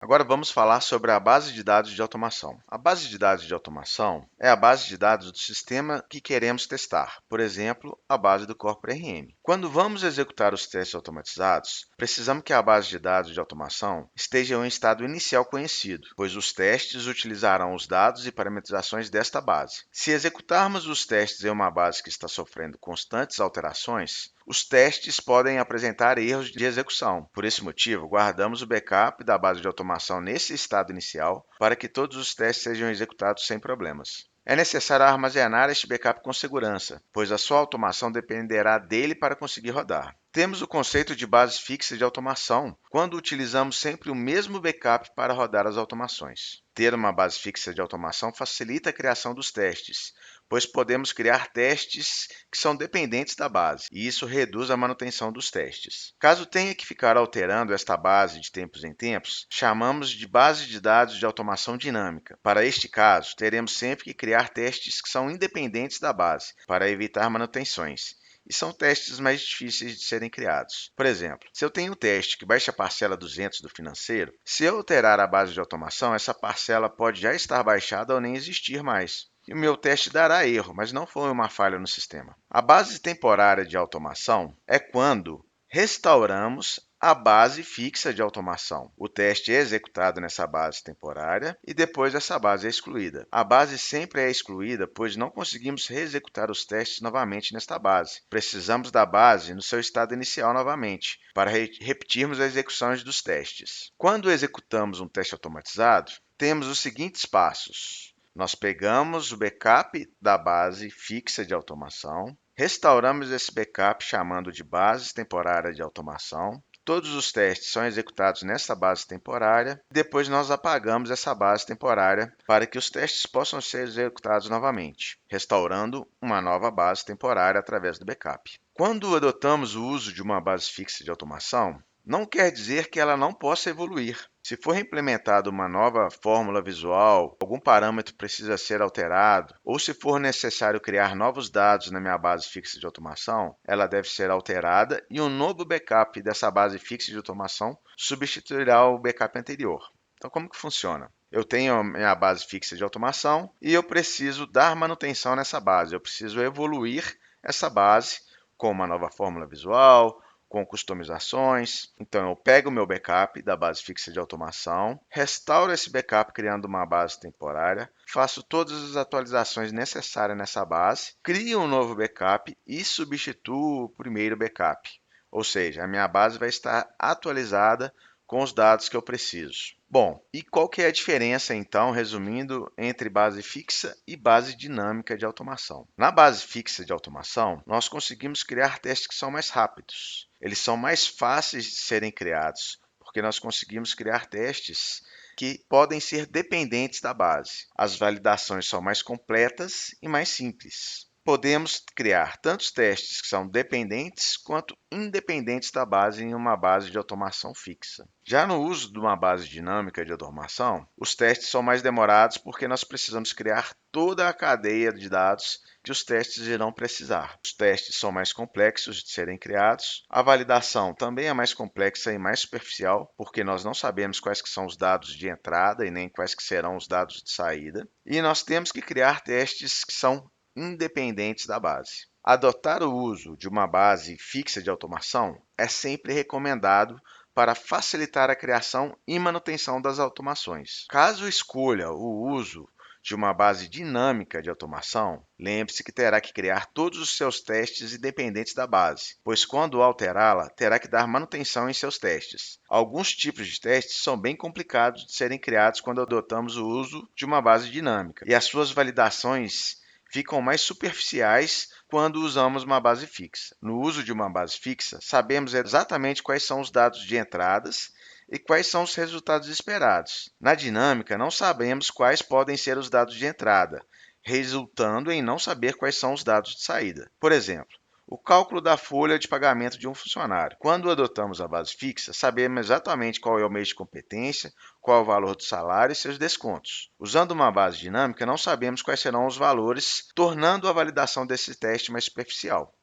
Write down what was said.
Agora vamos falar sobre a base de dados de automação. A base de dados de automação é a base de dados do sistema que queremos testar, por exemplo, a base do Corpora RM. Quando vamos executar os testes automatizados, precisamos que a base de dados de automação esteja em um estado inicial conhecido, pois os testes utilizarão os dados e parametrizações desta base. Se executarmos os testes em uma base que está sofrendo constantes alterações, os testes podem apresentar erros de execução. Por esse motivo, guardamos o backup da base de automação nesse estado inicial para que todos os testes sejam executados sem problemas. É necessário armazenar este backup com segurança, pois a sua automação dependerá dele para conseguir rodar. Temos o conceito de base fixa de automação, quando utilizamos sempre o mesmo backup para rodar as automações. Ter uma base fixa de automação facilita a criação dos testes, pois podemos criar testes que são dependentes da base, e isso reduz a manutenção dos testes. Caso tenha que ficar alterando esta base de tempos em tempos, chamamos de base de dados de automação dinâmica. Para este caso, teremos sempre que criar testes que são independentes da base, para evitar manutenções. E são testes mais difíceis de serem criados. Por exemplo, se eu tenho um teste que baixa a parcela 200 do financeiro, se eu alterar a base de automação, essa parcela pode já estar baixada ou nem existir mais. E o meu teste dará erro, mas não foi uma falha no sistema. A base temporária de automação é quando restauramos a base fixa de automação. O teste é executado nessa base temporária e depois essa base é excluída. A base sempre é excluída, pois não conseguimos reexecutar os testes novamente nesta base. Precisamos da base no seu estado inicial novamente, para repetirmos as execuções dos testes. Quando executamos um teste automatizado, temos os seguintes passos. Nós pegamos o backup da base fixa de automação, restauramos esse backup chamando de base temporária de automação. Todos os testes são executados nessa base temporária e depois nós apagamos essa base temporária para que os testes possam ser executados novamente, restaurando uma nova base temporária através do backup. Quando adotamos o uso de uma base fixa de automação, não quer dizer que ela não possa evoluir. Se for implementada uma nova fórmula visual, algum parâmetro precisa ser alterado, ou se for necessário criar novos dados na minha base fixa de automação, ela deve ser alterada e um novo backup dessa base fixa de automação substituirá o backup anterior. Então, como que funciona? Eu tenho a minha base fixa de automação e eu preciso dar manutenção nessa base. Eu preciso evoluir essa base com uma nova fórmula visual, com customizações. Então, eu pego o meu backup da base fixa de automação, restauro esse backup criando uma base temporária, faço todas as atualizações necessárias nessa base, crio um novo backup e substituo o primeiro backup. Ou seja, a minha base vai estar atualizada com os dados que eu preciso. Bom, e qual que é a diferença, então, resumindo, entre base fixa e base dinâmica de automação? Na base fixa de automação, nós conseguimos criar testes que são mais rápidos. Eles são mais fáceis de serem criados, porque nós conseguimos criar testes que podem ser dependentes da base. As validações são mais completas e mais simples. Podemos criar tantos testes que são dependentes quanto independentes da base em uma base de automação fixa. Já no uso de uma base dinâmica de automação, os testes são mais demorados porque nós precisamos criar toda a cadeia de dados que os testes irão precisar. Os testes são mais complexos de serem criados, a validação também é mais complexa e mais superficial, porque nós não sabemos quais que são os dados de entrada e nem quais que serão os dados de saída, e nós temos que criar testes que são independentes da base. Adotar o uso de uma base fixa de automação é sempre recomendado para facilitar a criação e manutenção das automações. Caso escolha o uso de uma base dinâmica de automação, lembre-se que terá que criar todos os seus testes independentes da base, pois quando alterá-la, terá que dar manutenção em seus testes. Alguns tipos de testes são bem complicados de serem criados quando adotamos o uso de uma base dinâmica, e as suas validações ficam mais superficiais quando usamos uma base fixa. No uso de uma base fixa, sabemos exatamente quais são os dados de entradas e quais são os resultados esperados. Na dinâmica, não sabemos quais podem ser os dados de entrada, resultando em não saber quais são os dados de saída. Por exemplo, o cálculo da folha de pagamento de um funcionário. Quando adotamos a base fixa, sabemos exatamente qual é o mês de competência, qual é o valor do salário e seus descontos. Usando uma base dinâmica, não sabemos quais serão os valores, tornando a validação desse teste mais superficial.